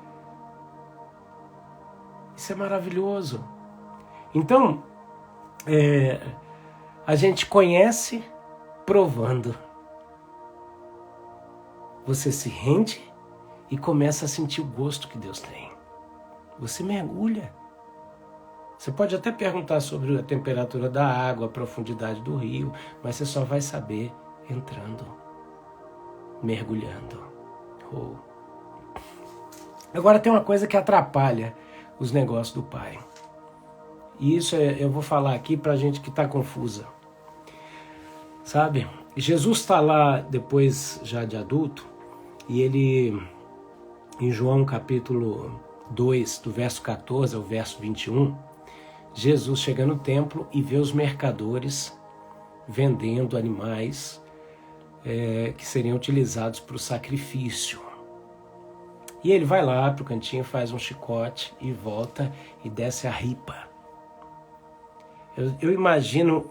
Isso é maravilhoso. Então, a gente conhece provando. Você se rende e começa a sentir o gosto que Deus tem. Você mergulha. Você pode até perguntar sobre a temperatura da água, a profundidade do rio, mas você só vai saber entrando, mergulhando. Oh. Agora tem uma coisa que atrapalha os negócios do Pai. E isso eu vou falar aqui para gente que está confusa. Sabe? Jesus está lá depois já de adulto e ele, em João capítulo 2, do verso 14 ao verso 21, Jesus chega no templo e vê os mercadores vendendo animais que seriam utilizados para o sacrifício. E ele vai lá para o cantinho, faz um chicote e volta e desce a ripa. Eu imagino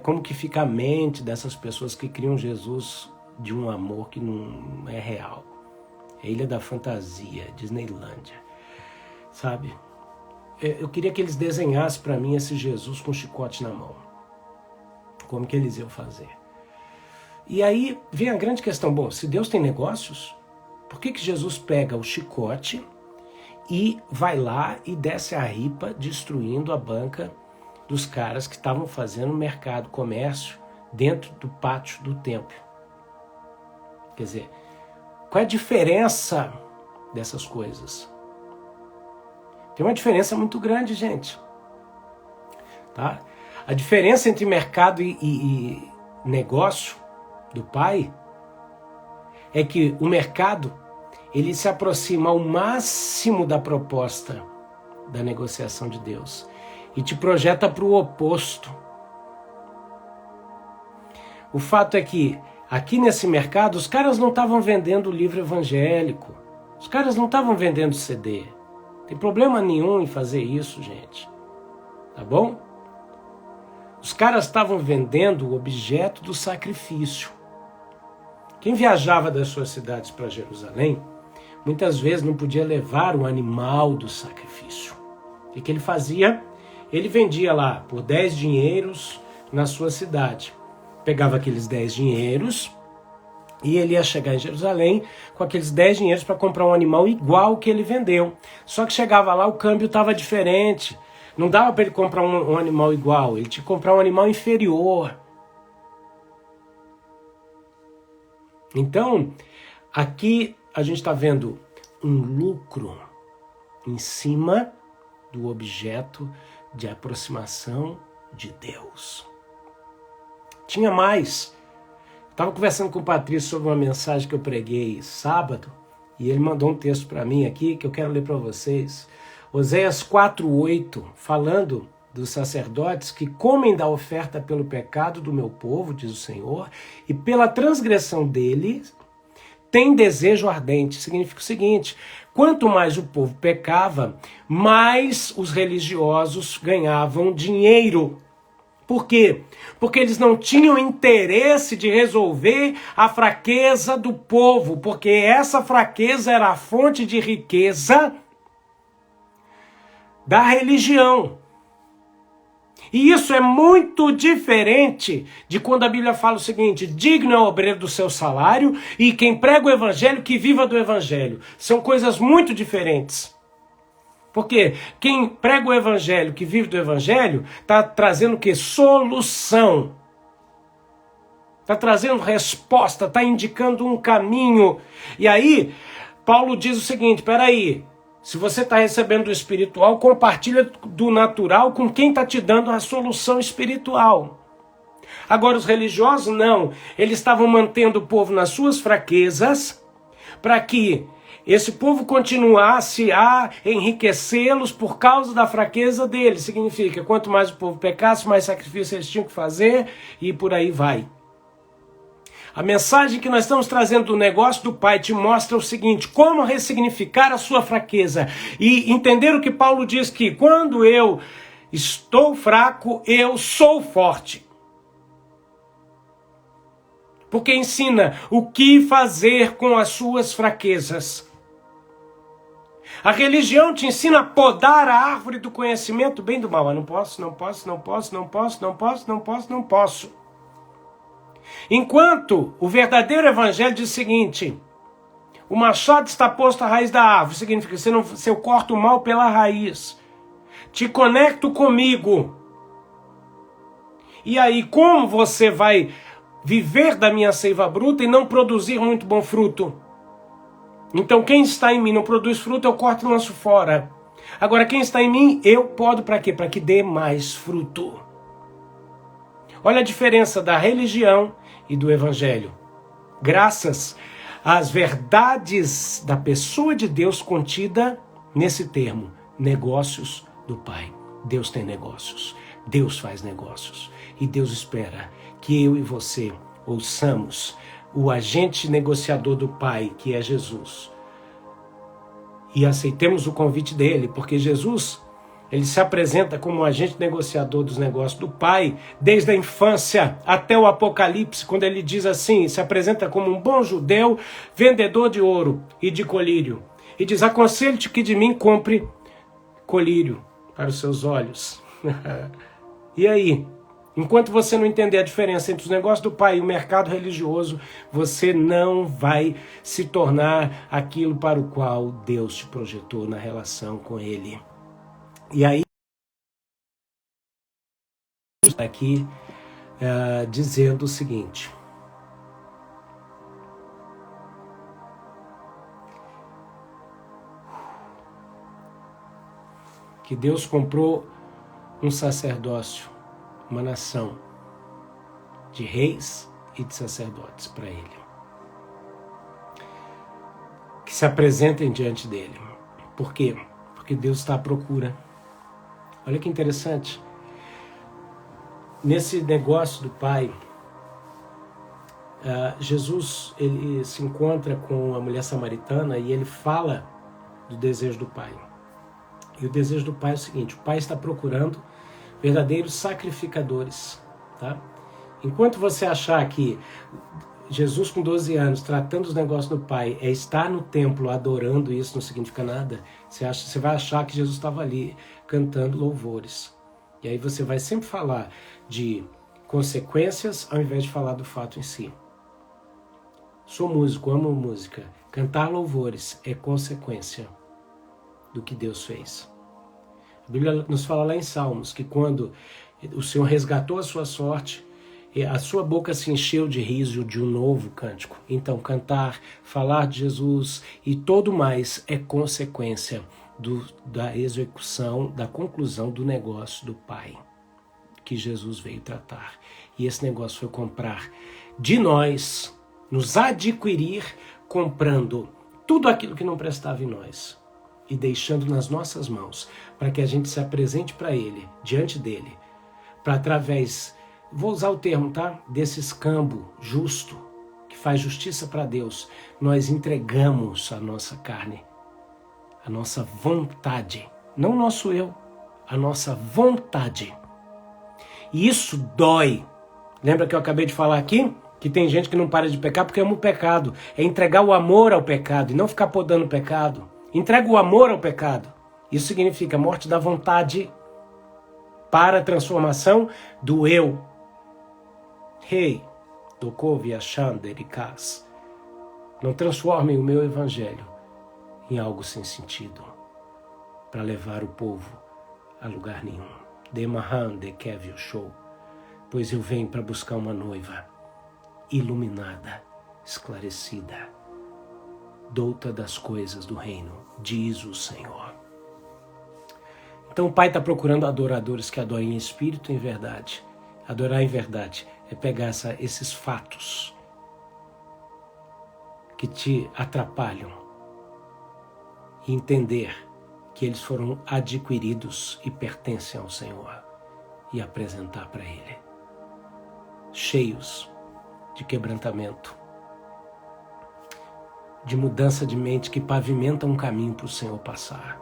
como que fica a mente dessas pessoas que criam Jesus de um amor que não é real. É Ilha da Fantasia, Disneylândia, sabe? Eu queria que eles desenhassem para mim esse Jesus com chicote na mão. Como que eles iam fazer? E aí vem a grande questão. Bom, se Deus tem negócios, por que Jesus pega o chicote e vai lá e desce a ripa, destruindo a banca dos caras que estavam fazendo mercado, comércio, dentro do pátio do templo? Quer dizer, qual é a diferença dessas coisas? Tem uma diferença muito grande, gente. Tá? A diferença entre mercado e negócio do Pai é que o mercado, ele se aproxima ao máximo da proposta da negociação de Deus e te projeta para o oposto. O fato é que aqui nesse mercado os caras não estavam vendendo livro evangélico, os caras não estavam vendendo CD. Não tem problema nenhum em fazer isso, gente. Tá bom? Os caras estavam vendendo o objeto do sacrifício. Quem viajava das suas cidades para Jerusalém, muitas vezes não podia levar o animal do sacrifício. O que ele fazia? Ele vendia lá por 10 dinheiros na sua cidade. Pegava aqueles 10 dinheiros e ele ia chegar em Jerusalém com aqueles 10 dinheiros para comprar um animal igual que ele vendeu. Só que chegava lá, o câmbio estava diferente. Não dava para ele comprar um animal igual, ele tinha que comprar um animal inferior. Então, aqui a gente está vendo um lucro em cima do objeto de aproximação de Deus. Tinha mais. Estava conversando com o Patrício sobre uma mensagem que eu preguei sábado, e ele mandou um texto para mim aqui que eu quero ler para vocês. Oséias 4:8, falando dos sacerdotes que comem da oferta pelo pecado do meu povo, diz o Senhor, e pela transgressão deles, tem desejo ardente. Significa o seguinte: quanto mais o povo pecava, mais os religiosos ganhavam dinheiro. Por quê? Porque eles não tinham interesse de resolver a fraqueza do povo, porque essa fraqueza era a fonte de riqueza da religião. E isso é muito diferente de quando a Bíblia fala o seguinte: digno é o obreiro do seu salário, e quem prega o evangelho, que viva do evangelho. São coisas muito diferentes. Porque quem prega o evangelho, que vive do evangelho, está trazendo o quê? Solução. Está trazendo resposta, está indicando um caminho. E aí, Paulo diz o seguinte: peraí, se você está recebendo do espiritual, compartilha do natural com quem está te dando a solução espiritual. Agora os religiosos não, eles estavam mantendo o povo nas suas fraquezas, para que esse povo continuasse a enriquecê-los por causa da fraqueza deles. Significa, quanto mais o povo pecasse, mais sacrifício eles tinham que fazer, e por aí vai. A mensagem que nós estamos trazendo do negócio do Pai te mostra o seguinte: como ressignificar a sua fraqueza e entender o que Paulo diz, que quando eu estou fraco, eu sou forte. Porque ensina o que fazer com as suas fraquezas. A religião te ensina a podar a árvore do conhecimento do bem e do mal. Eu não posso, não posso, não posso, não posso, não posso, não posso, não posso. Enquanto o verdadeiro evangelho diz o seguinte: o machado está posto à raiz da árvore. Significa que se eu corto o mal pela raiz, te conecto comigo. E aí, como você vai viver da minha seiva bruta e não produzir muito bom fruto? Então quem está em mim não produz fruto, eu corto e lanço fora. Agora quem está em mim, eu podo para quê? Para que dê mais fruto. Olha a diferença da religião e do evangelho. Graças às verdades da pessoa de Deus contida nesse termo, negócios do Pai. Deus tem negócios. Deus faz negócios. E Deus espera que eu e você ouçamos o agente negociador do Pai, que é Jesus. E aceitemos o convite dele, porque Jesus, ele se apresenta como um agente negociador dos negócios do Pai, desde a infância até o Apocalipse, quando ele diz assim, se apresenta como um bom judeu, vendedor de ouro e de colírio. E diz, aconselho-te que de mim compre colírio para os seus olhos. E aí? Enquanto você não entender a diferença entre os negócios do Pai e o mercado religioso, você não vai se tornar aquilo para o qual Deus te projetou na relação com Ele. E aí, está aqui dizendo o seguinte. Que Deus comprou um sacerdócio, uma nação de reis e de sacerdotes para Ele, que se apresentem diante dele. Por quê? Porque Deus está à procura. Olha que interessante. Nesse negócio do Pai, Jesus ele se encontra com a mulher samaritana e ele fala do desejo do Pai. E o desejo do Pai é o seguinte, o Pai está procurando verdadeiros sacrificadores, tá? Enquanto você achar que Jesus com 12 anos, tratando os negócios do Pai, é estar no templo adorando, isso não significa nada, você vai achar que Jesus estava ali cantando louvores. E aí você vai sempre falar de consequências ao invés de falar do fato em si. Sou músico, amo música. Cantar louvores é consequência do que Deus fez. A Bíblia nos fala lá em Salmos que quando o Senhor resgatou a sua sorte, a sua boca se encheu de riso de um novo cântico. Então cantar, falar de Jesus e todo mais é consequência da execução, da conclusão do negócio do Pai que Jesus veio tratar. E esse negócio foi comprar de nós, nos adquirir comprando tudo aquilo que não prestava em nós e deixando nas nossas mãos, para que a gente se apresente para Ele, diante dEle, para através, vou usar o termo, tá? Desse escambo justo, que faz justiça para Deus, nós entregamos a nossa carne, a nossa vontade, não o nosso eu, a nossa vontade. E isso dói. Lembra que eu acabei de falar aqui? Que tem gente que não para de pecar porque ama o pecado. É entregar o amor ao pecado e não ficar podando o pecado. Entrega o amor ao pecado. Isso significa morte da vontade para a transformação do eu. Rei, não transformem o meu evangelho em algo sem sentido para levar o povo a lugar nenhum. Pois eu venho para buscar uma noiva iluminada, esclarecida, douta das coisas do reino, diz o Senhor. Então o Pai está procurando adoradores que adorem em espírito e em verdade. Adorar em verdade é pegar esses fatos que te atrapalham e entender que eles foram adquiridos e pertencem ao Senhor e apresentar para Ele, cheios de quebrantamento, de mudança de mente que pavimenta um caminho para o Senhor passar.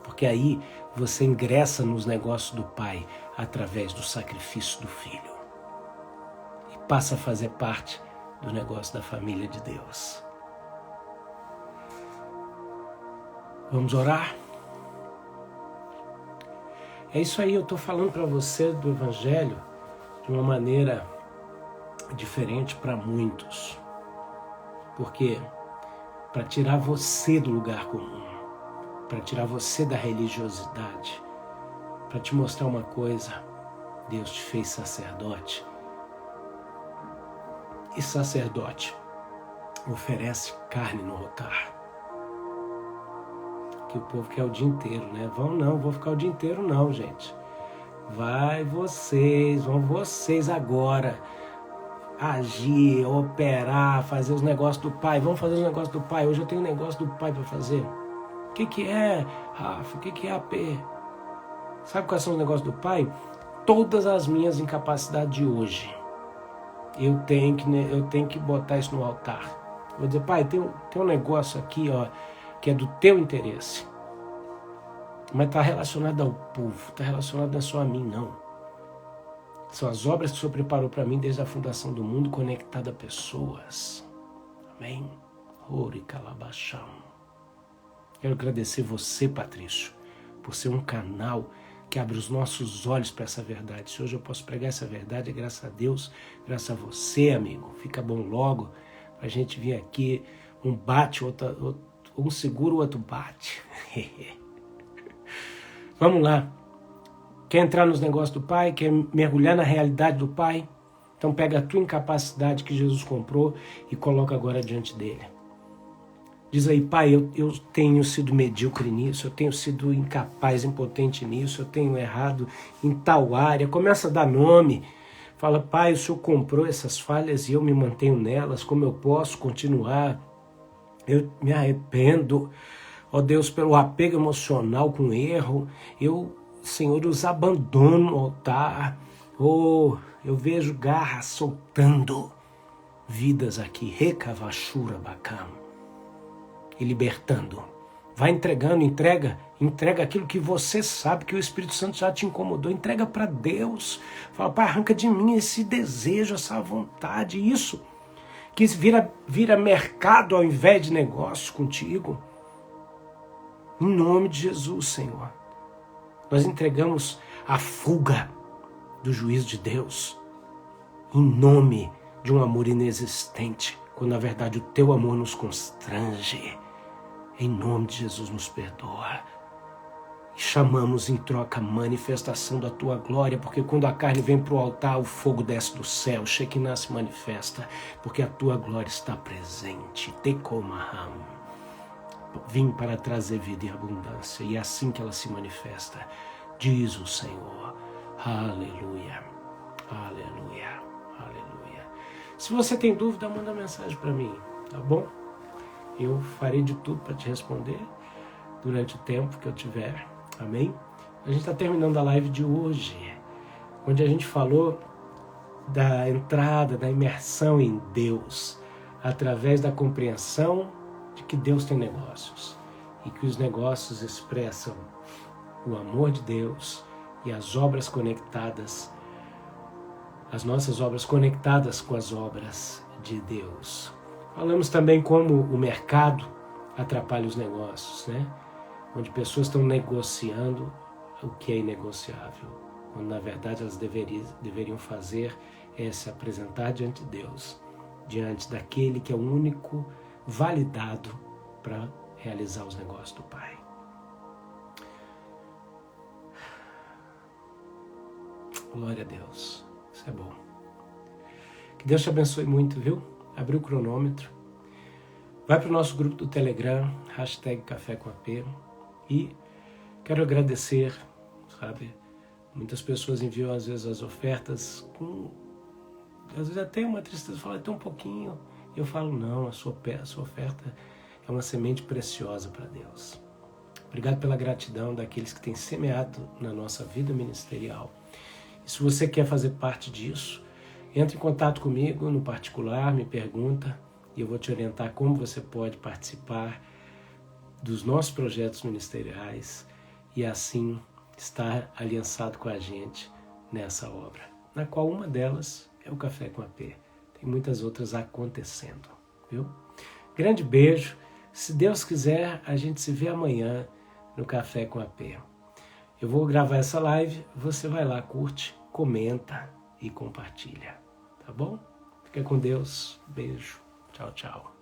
Porque aí você ingressa nos negócios do Pai através do sacrifício do Filho e passa a fazer parte do negócio da família de Deus. Vamos orar? É isso aí, eu estou falando para você do Evangelho de uma maneira diferente para muitos. Porque para tirar você do lugar comum, para tirar você da religiosidade, para te mostrar uma coisa, Deus te fez sacerdote. E sacerdote oferece carne no altar. Que o povo quer o dia inteiro, né? Vou ficar o dia inteiro não, gente. Vão vocês agora agir, operar, fazer os negócios do Pai. Vamos fazer os negócios do Pai. Hoje eu tenho um negócio do Pai para fazer. O que é, Rafa? O que é AP? Sabe quais são os negócios do Pai? Todas as minhas incapacidades de hoje, eu tenho que botar isso no altar. Vou dizer, Pai, tem um negócio aqui, ó, que é do teu interesse. Mas está relacionado ao povo, está relacionado não só a mim, não. São as obras que o Senhor preparou para mim desde a fundação do mundo, conectado a pessoas. Amém? Ori calabachão. Quero agradecer você, Patrício, por ser um canal que abre os nossos olhos para essa verdade. Se hoje eu posso pregar essa verdade, é graças a Deus, graças a você, amigo. Fica bom logo para a gente vir aqui, um bate, um segura, o outro bate. Vamos lá. Quer entrar nos negócios do Pai? Quer mergulhar na realidade do Pai? Então pega a tua incapacidade que Jesus comprou e coloca agora diante dele. Diz aí, Pai, eu tenho sido medíocre nisso, eu tenho sido incapaz, impotente nisso, eu tenho errado em tal área. Começa a dar nome. Fala, Pai, o Senhor comprou essas falhas e eu me mantenho nelas. Como eu posso continuar? Eu me arrependo, ó Deus, pelo apego emocional com o erro. Senhor, os abandono no altar. Eu vejo garras soltando vidas aqui. Recavachura bacana. E libertando. Vai entregando, entrega aquilo que você sabe que o Espírito Santo já te incomodou. Entrega para Deus. Fala, Pai, arranca de mim esse desejo, essa vontade, isso. Que vira mercado ao invés de negócio contigo. Em nome de Jesus, Senhor. Nós entregamos a fuga do juízo de Deus em nome de um amor inexistente, quando na verdade o teu amor nos constrange. Em nome de Jesus, nos perdoa. E chamamos em troca a manifestação da tua glória, porque quando a carne vem para o altar, o fogo desce do céu, Shekinah se manifesta, porque a tua glória está presente. Tekomaham. Vim para trazer vida e abundância, e é assim que ela se manifesta, diz o Senhor. Aleluia, aleluia, aleluia. Se você tem dúvida, manda mensagem para mim, tá bom? Eu farei de tudo para te responder durante o tempo que eu tiver, amém? A gente está terminando a live de hoje, onde a gente falou da entrada, da imersão em Deus, através da compreensão de que Deus tem negócios e que os negócios expressam o amor de Deus e as obras conectadas, as nossas obras conectadas com as obras de Deus. Falamos também como o mercado atrapalha os negócios, né? Onde pessoas estão negociando o que é inegociável, quando na verdade elas deveriam fazer é se apresentar diante de Deus, diante daquele que é o único validado para realizar os negócios do Pai. Glória a Deus, isso é bom. Que Deus te abençoe muito, viu? Abre o cronômetro, vai para o nosso grupo do Telegram, #Café com AP, e quero agradecer, sabe? Muitas pessoas enviam às vezes as ofertas com, às vezes até uma tristeza, fala, tem um pouquinho. Eu falo, não, a sua oferta é uma semente preciosa para Deus. Obrigado pela gratidão daqueles que têm semeado na nossa vida ministerial. E se você quer fazer parte disso, entre em contato comigo no particular, me pergunta e eu vou te orientar como você pode participar dos nossos projetos ministeriais e assim estar aliançado com a gente nessa obra, na qual uma delas é o Café com AP. Tem muitas outras acontecendo, viu? Grande beijo. Se Deus quiser, a gente se vê amanhã no Café com AP. Eu vou gravar essa live, você vai lá, curte, comenta e compartilha, tá bom? Fica com Deus. Beijo. Tchau, tchau.